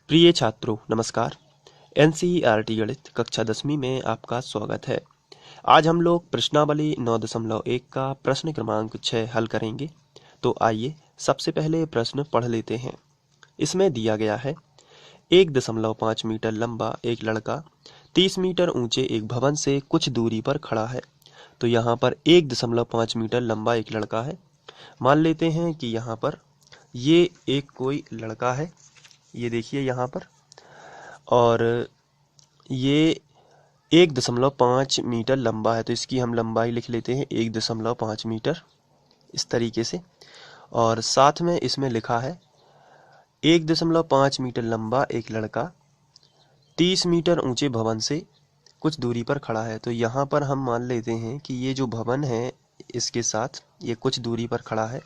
प्रिय छात्रों नमस्कार। एनसीईआरटी गणित कक्षा 10वीं में आपका स्वागत है। आज हम लोग प्रश्नावली 9.1 का प्रश्न क्रमांक 6 हल करेंगे। तो आइए सबसे पहले प्रश्न पढ़ लेते हैं। इसमें दिया गया है 1.5 मीटर लंबा एक लड़का 30 मीटर ऊंचे एक भवन से कुछ दूरी पर खड़ा है। तो यहाँ पर 1.5 मीटर लंबा एक लड़का है। मान लेते हैं कि यहाँ पर ये एक कोई लड़का है, ये देखिए यहाँ पर, और ये 1.5 मीटर लंबा है। तो इसकी हम लंबाई लिख लेते हैं 1.5 मीटर इस तरीके से। और साथ में इसमें लिखा है 1.5 मीटर लंबा एक लड़का 30 मीटर ऊंचे भवन से कुछ दूरी पर खड़ा है। तो यहाँ पर हम मान लेते हैं कि ये जो भवन है इसके साथ ये कुछ दूरी पर खड़ा है,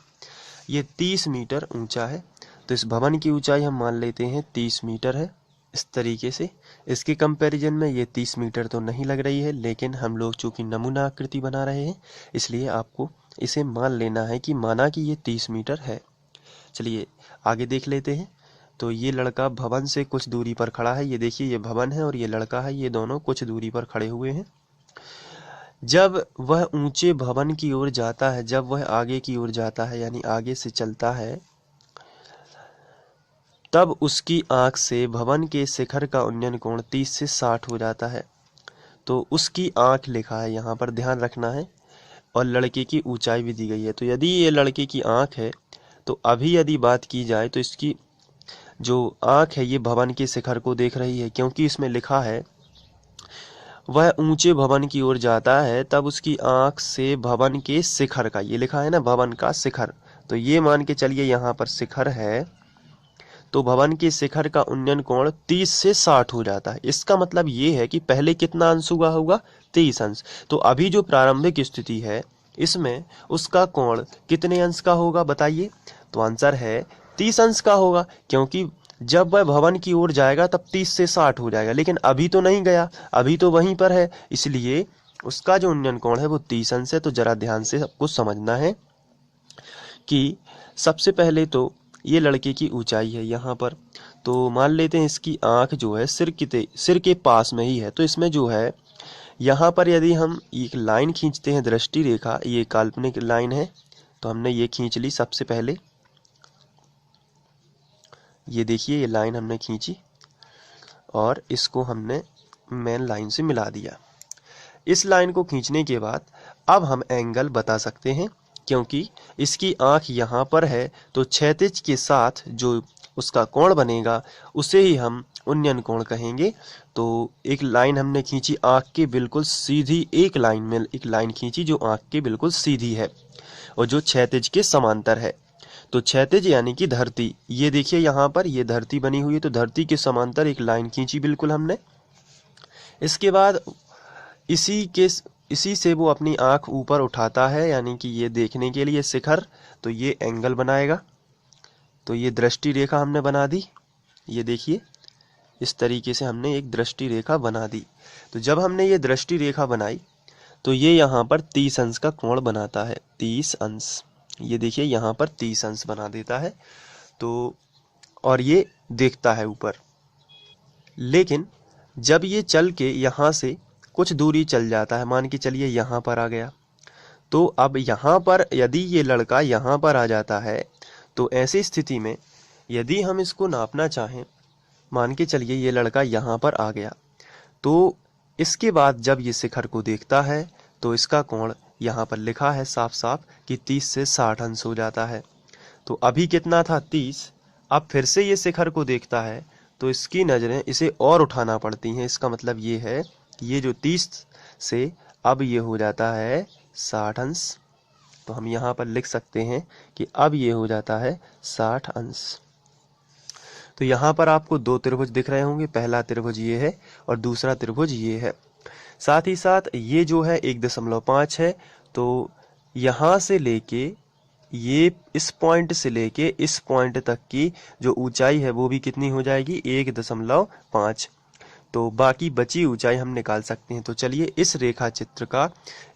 ये 30 मीटर ऊंचा है। तो इस भवन की ऊंचाई हम मान लेते हैं 30 मीटर है इस तरीके से। इसके कंपैरिजन में ये 30 मीटर तो नहीं लग रही है, लेकिन हम लोग चूंकि नमूना आकृति बना रहे हैं इसलिए आपको इसे मान लेना है कि माना कि ये 30 मीटर है। चलिए आगे देख लेते हैं। तो ये लड़का भवन से कुछ दूरी पर खड़ा है, ये देखिए ये भवन है और ये लड़का है, ये दोनों कुछ दूरी पर खड़े हुए हैं। जब वह ऊंचे भवन की ओर जाता है, जब वह आगे की ओर जाता है यानी आगे से चलता है, तब उसकी आंख से भवन के शिखर का उन्नयन कोण 30 से 60 हो जाता है। तो उसकी आंख लिखा है यहाँ पर, ध्यान रखना है। और लड़के की ऊंचाई भी दी गई है। तो यदि ये लड़के की आंख है तो अभी यदि बात की जाए तो इसकी जो आंख है ये भवन के शिखर को देख रही है, क्योंकि इसमें लिखा है वह ऊंचे भवन की ओर जाता है तब उसकी आंख से भवन के शिखर का, ये लिखा है ना भवन का शिखर, तो ये मान के चलिए यहाँ पर शिखर है, तो भवन के शिखर का उन्नयन कोण 30 से 60 हो जाता है। इसका मतलब ये है कि पहले कितना अंश हुआ होगा, 30 अंश। तो अभी जो प्रारंभिक स्थिति है इसमें उसका कोण कितने अंश का होगा बताइए। तो आंसर है 30 अंश का होगा, क्योंकि जब वह भवन की ओर जाएगा तब 30 से 60 हो जाएगा, लेकिन अभी तो नहीं गया, अभी तो वहीं पर है, इसलिए उसका जो उन्नयन कोण है वो 30 अंश है। तो जरा ध्यान से सबको समझना है कि सबसे पहले तो ये लड़के की ऊंचाई है यहाँ पर। तो मान लेते हैं इसकी आंख जो है सिर के पास में ही है। तो इसमें जो है यहाँ पर यदि हम एक लाइन खींचते हैं, दृष्टि रेखा, ये काल्पनिक लाइन है, तो हमने ये खींच ली सबसे पहले। ये देखिए ये लाइन हमने खींची और इसको हमने मेन लाइन से मिला दिया। इस लाइन को खींचने के बाद अब हम एंगल बता सकते हैं, क्योंकि इसकी आंख यहाँ पर है, तो क्षैतिज के साथ जो उसका कोण बनेगा उसे ही हम उन्नयन कोण कहेंगे। तो एक लाइन हमने खींची आंख के बिल्कुल सीधी, एक लाइन खींची जो आंख के बिल्कुल सीधी है और जो क्षैतिज के समांतर है। तो क्षैतिज यानी कि धरती, ये देखिए यहाँ पर ये धरती बनी हुई है, तो धरती के समांतर एक लाइन खींची बिल्कुल हमने। इसके बाद इसी से वो अपनी आंख ऊपर उठाता है, यानी कि ये देखने के लिए शिखर, तो ये एंगल बनाएगा। तो ये दृष्टि रेखा हमने बना दी, ये देखिए इस तरीके से हमने एक दृष्टि रेखा बना दी। तो जब हमने ये दृष्टि रेखा बनाई तो ये यहाँ पर 30 अंश का कोण बनाता है, 30 अंश, ये देखिए यहाँ पर 30 अंश बना देता है। तो और ये देखता है ऊपर, लेकिन जब ये चल के यहाँ से कुछ दूरी चल जाता है, मान के चलिए यहाँ पर आ गया, तो अब यहाँ पर यदि ये लड़का यहाँ पर आ जाता है तो ऐसी स्थिति में यदि हम इसको नापना चाहें, मान के चलिए ये लड़का यहाँ पर आ गया, तो इसके बाद जब ये शिखर को देखता है तो इसका कोण यहाँ पर लिखा है साफ साफ कि 30 से 60 अंश हो जाता है। तो अभी कितना था 30, अब फिर से ये शिखर को देखता है तो इसकी नज़रें इसे और उठाना पड़ती हैं। इसका मतलब ये है ये जो 30 से अब ये हो जाता है 60 अंश। तो हम यहाँ पर लिख सकते हैं कि अब ये हो जाता है 60 अंश। तो यहाँ पर आपको दो त्रिभुज दिख रहे होंगे, पहला त्रिभुज ये है और दूसरा त्रिभुज ये है। साथ ही साथ ये जो है 1.5 है, तो यहाँ से लेके ये इस पॉइंट से लेके इस पॉइंट तक की जो ऊंचाई है वो भी कितनी हो जाएगी, 1.5। तो बाकी बची ऊंचाई हम निकाल सकते हैं। तो चलिए इस रेखा चित्र का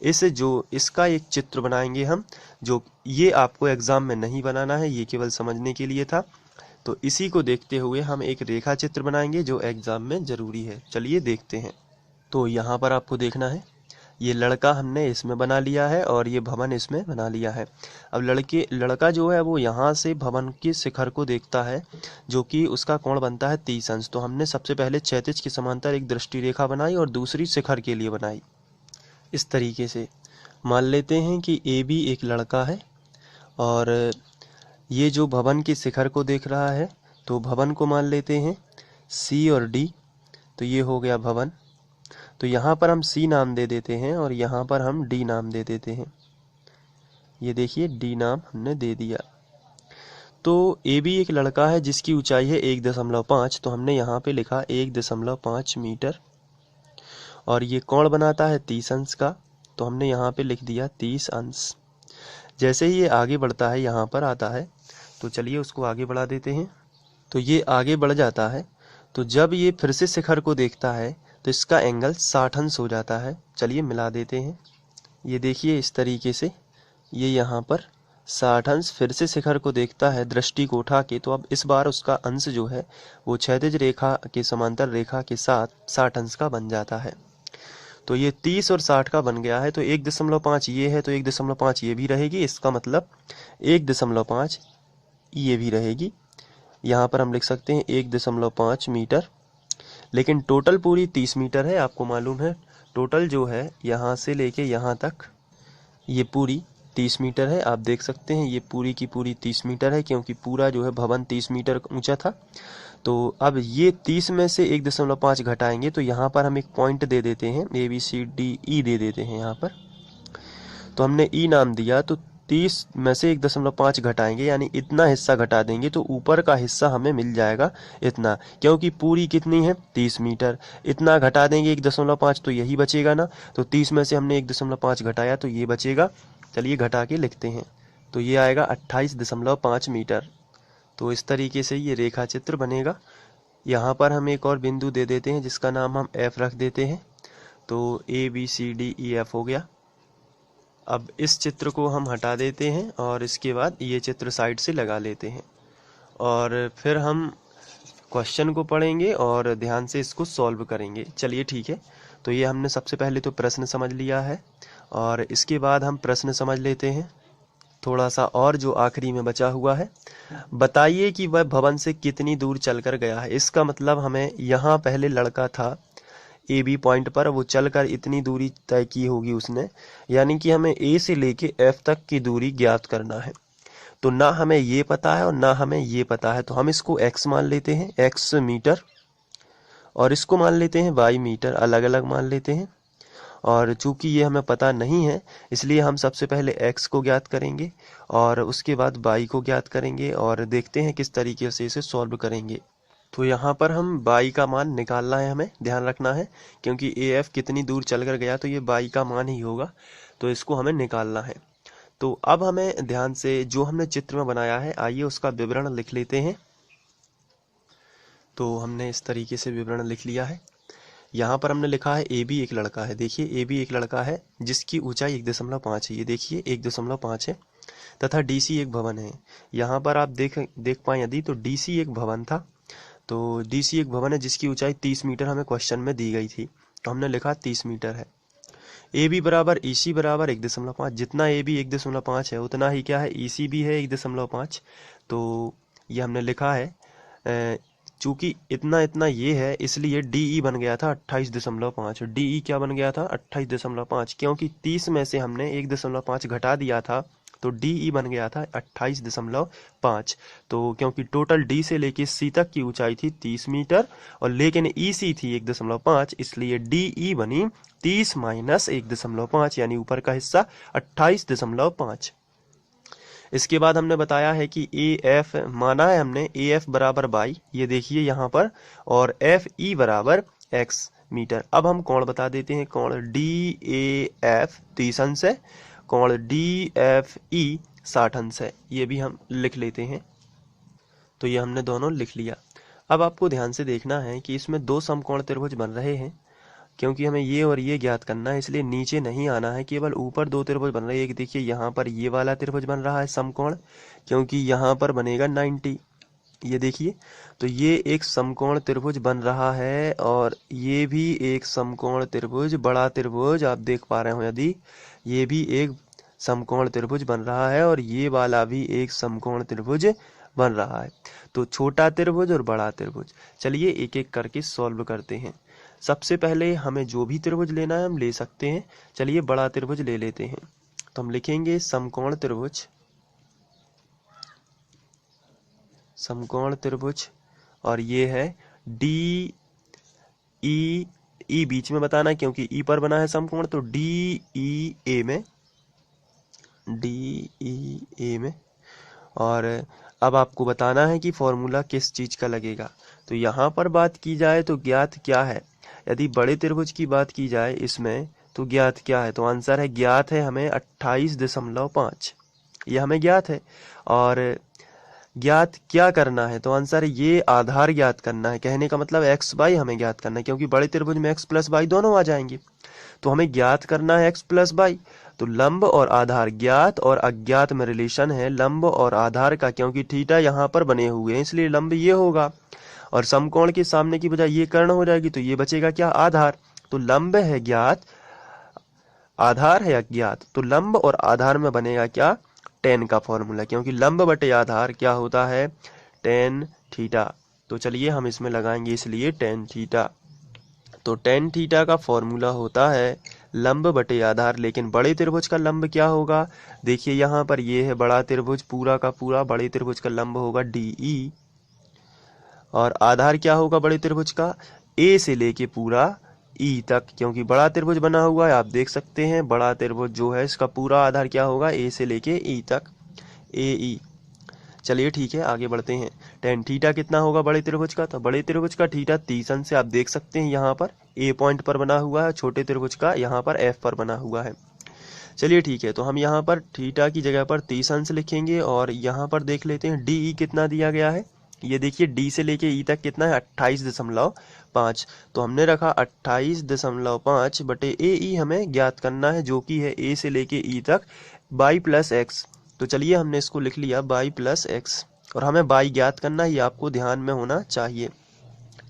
इसका एक चित्र बनाएंगे हम, जो ये आपको एग्जाम में नहीं बनाना है, ये केवल समझने के लिए था। तो इसी को देखते हुए हम एक रेखा चित्र बनाएंगे जो एग्जाम में ज़रूरी है। चलिए देखते हैं। तो यहाँ पर आपको देखना है, ये लड़का हमने इसमें बना लिया है और ये भवन इसमें बना लिया है। अब लड़का जो है वो यहाँ से भवन के शिखर को देखता है, जो कि उसका कोण बनता है 30 अंश। तो हमने सबसे पहले क्षैतिज के समांतर एक दृष्टि रेखा बनाई और दूसरी शिखर के लिए बनाई। इस तरीके से मान लेते हैं कि ए बी एक लड़का है और ये जो भवन के शिखर को देख रहा है, तो भवन को मान लेते हैं सी और डी। तो ये हो गया भवन। तो यहाँ पर हम सी नाम दे देते हैं और यहाँ पर हम डी नाम दे देते हैं। ये देखिए डी नाम हमने दे दिया। तो ए बी एक लड़का है जिसकी ऊंचाई है 1.5, तो हमने यहाँ पे लिखा 1.5 मीटर और ये कोण बनाता है 30 अंश का, तो हमने यहाँ पे लिख दिया 30 अंश। जैसे ही ये आगे बढ़ता है यहाँ पर आता है, तो चलिए उसको आगे बढ़ा देते हैं। तो ये आगे बढ़ जाता है, तो जब ये फिर से शिखर को देखता है तो इसका एंगल 60 अंश हो जाता है। चलिए मिला देते हैं। ये देखिए इस तरीके से ये यहाँ पर 60 अंश फिर से शिखर को देखता है दृष्टि को उठा के। तो अब इस बार उसका अंश जो है वो क्षैतिज रेखा के समांतर रेखा के साथ 60 अंश का बन जाता है। तो ये 30 और 60 का बन गया है। तो 1.5 ये है तो 1.5 ये भी रहेगी। इसका मतलब 1.5 ये भी रहेगी। यहाँ पर हम लिख सकते हैं 1.5 मीटर, लेकिन टोटल पूरी 30 मीटर है। आपको मालूम है टोटल जो है यहाँ से लेके यहाँ तक ये पूरी 30 मीटर है। आप देख सकते हैं ये पूरी की पूरी 30 मीटर है, क्योंकि पूरा जो है भवन 30 मीटर ऊंचा था। तो अब ये 30 में से 1.5 घटाएंगे, तो यहाँ पर हम एक पॉइंट दे देते हैं, ABCDE दे देते हैं यहाँ पर। तो हमने ई नाम दिया, तो 30 में से 1.5 घटाएंगे यानी इतना हिस्सा घटा देंगे, तो ऊपर का हिस्सा हमें मिल जाएगा इतना, क्योंकि पूरी कितनी है 30 मीटर। इतना घटा देंगे 1.5 तो यही बचेगा ना। तो 30 में से हमने 1.5 घटाया तो ये बचेगा। चलिए घटा के लिखते हैं। तो ये आएगा 28.5 मीटर। तो इस तरीके से ये रेखा चित्र बनेगा। यहाँ पर हम एक और बिंदु दे देते हैं जिसका नाम हम F रख देते हैं। तो ABCDEF हो गया। अब इस चित्र को हम हटा देते हैं और इसके बाद ये चित्र साइड से लगा लेते हैं और फिर हम क्वेश्चन को पढ़ेंगे और ध्यान से इसको सॉल्व करेंगे। चलिए ठीक है। तो ये हमने सबसे पहले तो प्रश्न समझ लिया है और इसके बाद हम प्रश्न समझ लेते हैं थोड़ा सा और जो आखिरी में बचा हुआ है। बताइए कि वह भवन से कितनी दूर चलकर गया है। इसका मतलब हमें यहाँ पहले लड़का था ए बी पॉइंट पर, वो चलकर इतनी दूरी तय की होगी उसने, यानी कि हमें ए से लेके एफ तक की दूरी ज्ञात करना है। तो ना हमें ये पता है और ना हमें ये पता है, तो हम इसको x मान लेते हैं, x मीटर, और इसको मान लेते हैं y मीटर, अलग अलग मान लेते हैं। और चूंकि ये हमें पता नहीं है इसलिए हम सबसे पहले x को ज्ञात करेंगे और उसके बाद y को ज्ञात करेंगे और देखते हैं किस तरीके से इसे सॉल्व करेंगे। तो यहाँ पर हम y का मान निकालना है, हमें ध्यान रखना है, क्योंकि AF कितनी दूर चलकर गया तो ये y का मान ही होगा, तो इसको हमें निकालना है। तो अब हमें ध्यान से जो हमने चित्र में बनाया है आइए उसका विवरण लिख लेते हैं। तो हमने इस तरीके से विवरण लिख लिया है। यहाँ पर हमने लिखा है AB एक लड़का है। देखिए AB एक लड़का है जिसकी ऊंचाई 1.5 है, ये देखिए 1.5 है, तथा DC एक भवन है। यहाँ पर आप देख पाए यदि तो DC एक भवन था, तो DC एक भवन है जिसकी ऊंचाई 30 मीटर हमें क्वेश्चन में दी गई थी, तो हमने लिखा 30 मीटर है। AB बराबर EC बराबर 1.5, जितना AB 1.5 है उतना ही क्या है EC भी है 1.5। तो ये हमने लिखा है, चूंकि इतना इतना ये है इसलिए DE बन गया था 28.5। DE क्या बन गया था 28.5, क्योंकि 30 में से हमने 1.5 घटा दिया था तो DE बन गया था 28.5। तो क्योंकि टोटल D से लेके C तक की ऊंचाई थी 30 मीटर और लेकिन EC थी 1.5, इसलिए DE बनी 30 माइनस 1.5 यानी ऊपर का हिस्सा 28.5। इसके बाद हमने बताया है कि AF माना है हमने AF बराबर y, ये देखिए यहाँ पर, और FE बराबर x मीटर। अब हम कोण बता देते हैं। कोण DAF 30 अंश है, कोण DFE 60 अंश है, ये भी हम लिख लेते हैं। तो ये हमने दोनों लिख लिया। अब आपको ध्यान से देखना है कि इसमें दो समकोण त्रिभुज बन रहे हैं, क्योंकि हमें ये और ये ज्ञात करना है, इसलिए नीचे नहीं आना है, केवल ऊपर दो त्रिभुज बन रहे हैं। एक देखिए यहाँ पर ये वाला त्रिभुज बन रहा है समकोण, क्योंकि यहाँ पर बनेगा 90 ये देखिए, तो ये एक समकोण त्रिभुज बन रहा है और ये भी एक समकोण त्रिभुज, बड़ा त्रिभुज आप देख पा रहे हो यदि, ये भी एक समकोण त्रिभुज बन रहा है और ये वाला भी एक समकोण त्रिभुज बन रहा है। तो छोटा त्रिभुज और बड़ा त्रिभुज, चलिए एक एक करके सॉल्व करते हैं। सबसे पहले हमें जो भी त्रिभुज लेना है हम ले सकते हैं। चलिए बड़ा त्रिभुज ले लेते हैं। तो हम लिखेंगे समकोण त्रिभुज, समकोण त्रिभुज, और ये है डी ई, ई बीच में बताना है क्योंकि ई पर बना है समकोण, तो डी ई ए में, डी ई ए में। और अब आपको बताना है कि फॉर्मूला किस चीज का लगेगा। तो यहाँ पर बात की जाए तो ज्ञात क्या है, यदि बड़े त्रिभुज की बात की जाए इसमें तो ज्ञात क्या है, तो आंसर है ज्ञात है हमें 28.5, ये हमें ज्ञात है। और ज्ञात क्या करना है, तो आंसर है ये आधार ज्ञात करना है। कहने का मतलब एक्स वाई हमें ज्ञात करना है, क्योंकि बड़े त्रिभुज में एक्स प्लस वाई दोनों आ जाएंगे। तो हमें ज्ञात करना है एक्स प्लस वाई। तो लंब और आधार, ज्ञात और अज्ञात में रिलेशन है लंब और आधार का, क्योंकि थीटा यहाँ पर बने हुए हैं इसलिए लंब ये होगा। और समकोण के सामने की बजाय ये कर्ण हो जाएगी, तो ये बचेगा क्या, आधार। तो लंब है ज्ञात, आधार है अज्ञात, तो लंब और आधार में बनेगा क्या, टेन का फॉर्मूला, क्योंकि लंब बटे आधार क्या होता है, टेन थीटा। तो चलिए हम इसमें लगाएंगे इसलिए टेन थीटा। तो टेन थीटा का फॉर्मूला होता है लंब बटे आधार। लेकिन बड़े त्रिभुज का लंब क्या होगा, देखिए यहाँ पर ये है बड़ा त्रिभुज, पूरा का पूरा बड़े त्रिभुज का लंब होगा डीई, और आधार क्या होगा बड़े त्रिभुज का, ए से लेके पूरा ई तक, क्योंकि बड़ा त्रिभुज बना हुआ है। आप देख सकते हैं बड़ा त्रिभुज जो है इसका पूरा आधार क्या होगा, ए से लेके ई तक, ए ई। चलिए ठीक है आगे बढ़ते हैं। टेन थीटा कितना होगा बड़े त्रिभुज का, तो बड़े त्रिभुज का थीटा 30 अंश से आप देख सकते हैं यहाँ पर ए पॉइंट पर बना हुआ है, छोटे त्रिभुज का यहाँ पर एफ पर बना हुआ है। चलिए ठीक है, तो हम यहाँ पर थीटा की जगह पर 30 अंश लिखेंगे और यहाँ पर देख लेते हैं डी ई कितना दिया गया है। ये देखिए डी से लेके ई तक कितना है, 28.5। तो हमने रखा 28.5 बटे ए ई हमें ज्ञात करना है, जो कि है ए से लेके ई तक बाई प्लस एक्स। तो चलिए हमने इसको लिख लिया बाई प्लस एक्स, और हमें बाई ज्ञात करना है, ये आपको ध्यान में होना चाहिए।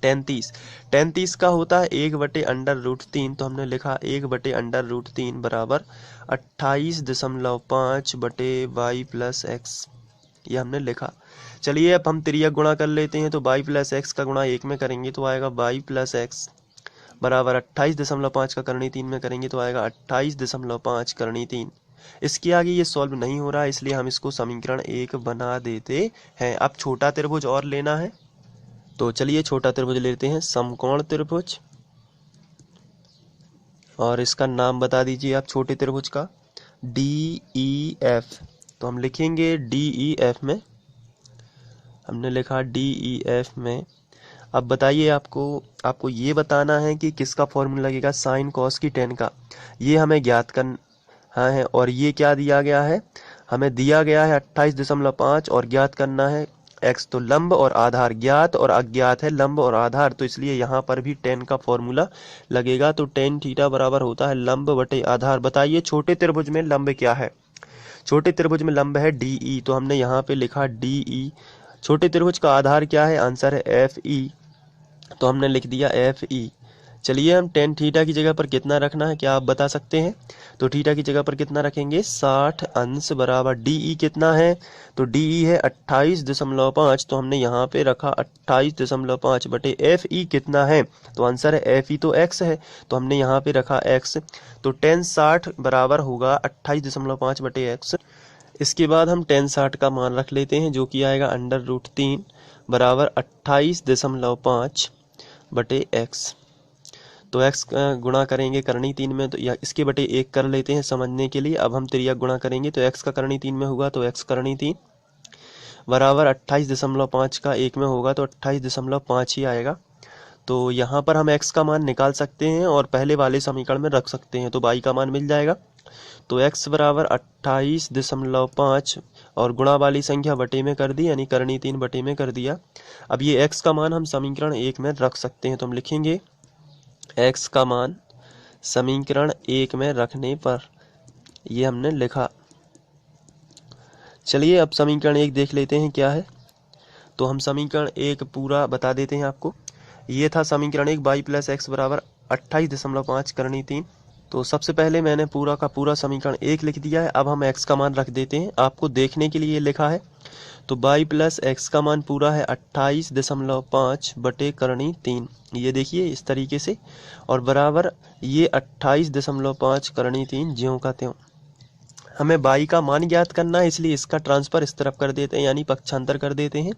टेन 30 का होता है 1/√3, तो हमने लिखा 1/√3 बराबर 28.5 बटे बाई प्लस एक्स, ये हमने लिखा। चलिए अब हम तिर्यक गुणा कर लेते हैं। तो बाई प्लस एक्स का गुणा 1 में करेंगे तो आएगा बाई प्लस एक्स बराबर 28.5 का करनी 3 में करेंगे तो आएगा 28.5 करनी 3। इसके आगे ये सॉल्व नहीं हो रहा है, इसलिए हम इसको समीकरण 1 बना देते हैं। अब छोटा त्रिभुज और लेना है, तो चलिए छोटा त्रिभुज लेते हैं, समकोण त्रिभुज, और इसका नाम बता दीजिए आप छोटे त्रिभुज का, डी ई एफ। तो हम लिखेंगे डी ई एफ में, हमने लिखा डी ई एफ में। अब बताइए आपको ये बताना है कि किसका फॉर्मूला लगेगा, साइन कॉस की टेन का, ये हमें ज्ञात करना है। और ये क्या दिया गया है, हमें दिया गया है 28.5 और ज्ञात करना है एक्स। तो लंब और आधार, ज्ञात और अज्ञात है लंब और आधार, तो इसलिए यहाँ पर भी टेन का फॉर्मूला लगेगा। तो टेन थीटा बराबर होता है लंब बटे आधार। बताइए छोटे त्रिभुज में लंब क्या है, छोटे त्रिभुज में लंब है डी ई, तो हमने यहाँ पे लिखा डी ई। छोटे त्रिभुज का आधार क्या है, आंसर है एफ ई, तो हमने लिख दिया एफ ई। चलिए हम टेन थीटा की जगह पर कितना रखना है, क्या आप बता सकते हैं, तो थीटा की जगह पर कितना रखेंगे, 60 अंश बराबर डी ई कितना है, तो डी ई है 28.5, तो हमने यहाँ पे रखा 28.5 बटे एफ ई कितना है, तो आंसर है एफ ई तो एक्स है, तो हमने यहाँ पे रखा एक्स। तो टेन 60 बराबर होगा 28.5 बटे एक्स। इसके बाद हम टेन 60 का मान रख लेते हैं, जो कि आएगा √3 बराबर 28.5 बटे एक्स। तो एक्स गुणा करेंगे करनी 3 में, तो या इसके बटे 1 कर लेते हैं समझने के लिए। अब हम तिर्यक गुणा करेंगे तो एक्स का करनी 3 में होगा, तो एक्स करनी 3 बराबर 28.5 का 1 में होगा तो 28.5 ही आएगा। तो यहाँ पर हम एक्स का मान निकाल सकते हैं और पहले वाले समीकरण में रख सकते हैं, तो वाई का मान मिल जाएगा। तो x बराबर 28.5 और गुणा वाली संख्या बटे में कर दी, यानी करनी 3 बटे में कर दिया। अब ये x का मान हम समीकरण 1 में रख सकते हैं, तो हम लिखेंगे x का मान समीकरण 1 में रखने पर, ये हमने लिखा। चलिए अब समीकरण 1 देख लेते हैं क्या है। तो हम समीकरण 1 पूरा बता देते हैं आपको। ये था समीकरण 1, y प्लस एक्स बराबर 28.5 करनी 3। तो सबसे पहले मैंने पूरा का पूरा समीकरण 1 लिख दिया है। अब हम x का मान रख देते हैं, आपको देखने के लिए लिखा है। तो y प्लस एक्स का मान पूरा है 28.5 बटे करनी 3, ये देखिए इस तरीके से, और बराबर ये 28.5 करनी 3 ज्यों का त्यों। हमें y का मान ज्ञात करना है, इसलिए इसका ट्रांसफर इस तरफ कर देते हैं, यानी पक्षांतर कर देते हैं।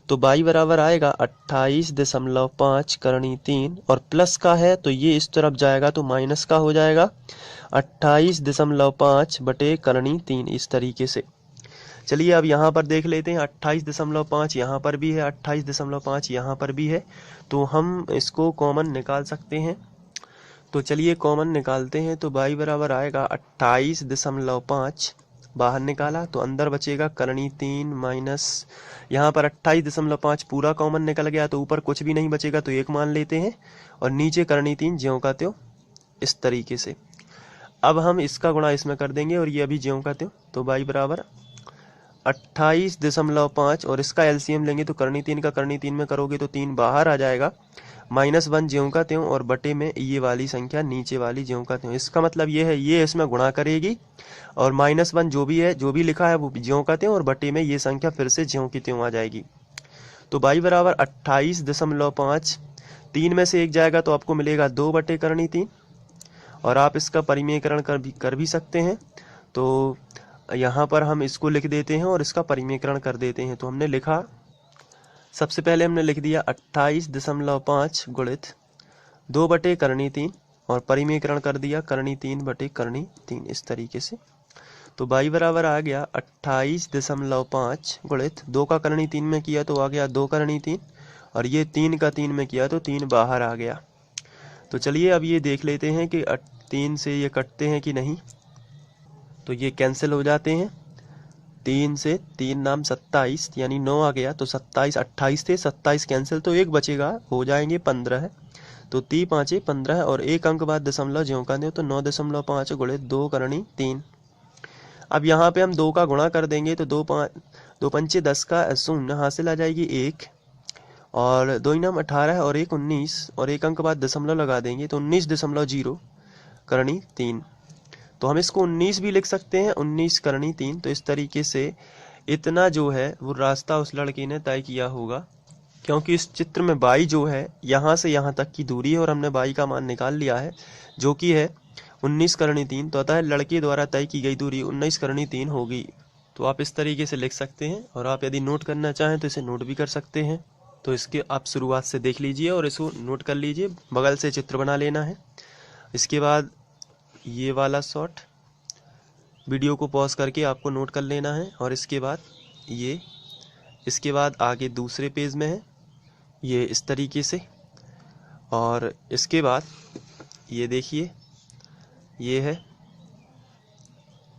तो y बराबर आएगा 28.5 करनी 3, और प्लस का है तो ये इस तरफ जाएगा तो माइनस का हो जाएगा 28.5 बटे करनी 3, इस तरीके से। चलिए अब यहाँ पर देख लेते हैं, 28.5 यहाँ पर भी है, 28.5 यहाँ पर भी है, तो हम इसको कॉमन निकाल सकते हैं। तो चलिए कॉमन निकालते हैं। तो y बराबर आएगा 28.5, बाहर निकाला तो अंदर बचेगा करनी 3 माइनस, यहाँ पर 28.5 पूरा कॉमन निकल गया तो ऊपर कुछ भी नहीं बचेगा तो 1 मान लेते हैं, और नीचे करनी 3 ज्यों का त्यों, इस तरीके से। अब हम इसका गुणा इसमें कर देंगे और ये अभी ज्यों का त्यों। तो y बराबर 28.5 और इसका एलसीएम लेंगे तो करनी 3 का करनी 3 में करोगे तो 3 बाहर आ जाएगा, -1 ज्यों का त्यों, और बटे में ये वाली संख्या नीचे वाली ज्यों का त्यों। इसका मतलब ये है ये इसमें गुणा करेगी, और -1 जो भी है, जो भी लिखा है वो ज्यों का त्यों, और बटे में ये संख्या फिर से ज्यों की त्यों आ जाएगी। तो y बराबर 28.5, 3 में से 1 जाएगा तो आपको मिलेगा 2 बटे करनी 3, और आप इसका परिमेयकरण कर भी सकते हैं। तो यहाँ पर हम इसको लिख देते हैं और इसका परिमेयकरण कर देते हैं। तो हमने लिखा, सबसे पहले हमने लिख दिया 28.5 गुणित 2 बटे करनी 3, और परिमेयकरण कर दिया करनी 3 बटे करनी 3, इस तरीके से। तो y बराबर आ गया 28.5 गुणित 2 का करनी 3 में किया तो आ गया 2 करनी 3, और ये 3 का 3 में किया तो 3 बाहर आ गया। तो चलिए अब ये देख लेते हैं कि 3 से ये कटते हैं कि नहीं। तो ये कैंसिल हो जाते हैं, 3 से 3 नाम 27, यानी 9 आ गया। तो 27, 28 थे, 27 कैंसिल तो 1 बचेगा, हो जाएंगे 15 है। तो 3 5 15, और 1 अंक बाद दशमलव ज्यों का त्यों, तो 9.5 गुणित 2 करनी 3। अब यहाँ पे हम 2 का गुणा कर देंगे तो 2 पंचे 10 का शून्य हासिल आ जाएगी 1, और 2 नाम 18 और 1 19, और 1 अंक बाद दशमलव लगा देंगे तो 19.0 करनी 3। तो हम इसको 19 भी लिख सकते हैं, 19 करनी 3। तो इस तरीके से इतना जो है वो रास्ता उस लड़के ने तय किया होगा, क्योंकि इस चित्र में y जो है यहाँ से यहाँ तक की दूरी है, और हमने y का मान निकाल लिया है जो कि है 19 करनी 3। तो अतः लड़के द्वारा तय की गई दूरी 19 करनी 3 होगी। तो आप इस तरीके से लिख सकते हैं, और आप यदि नोट करना चाहें तो इसे नोट भी कर सकते हैं। तो इसके आप शुरुआत से देख लीजिए और इसको नोट कर लीजिए, बगल से चित्र बना लेना है। इसके बाद ये वाला शॉट, वीडियो को पॉज करके आपको नोट कर लेना है, और इसके बाद ये, इसके बाद आगे दूसरे पेज में है ये इस तरीके से, और इसके बाद ये देखिए ये है,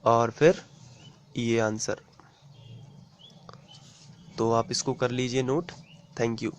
और फिर ये आंसर। तो आप इसको कर लीजिए नोट। Thank you.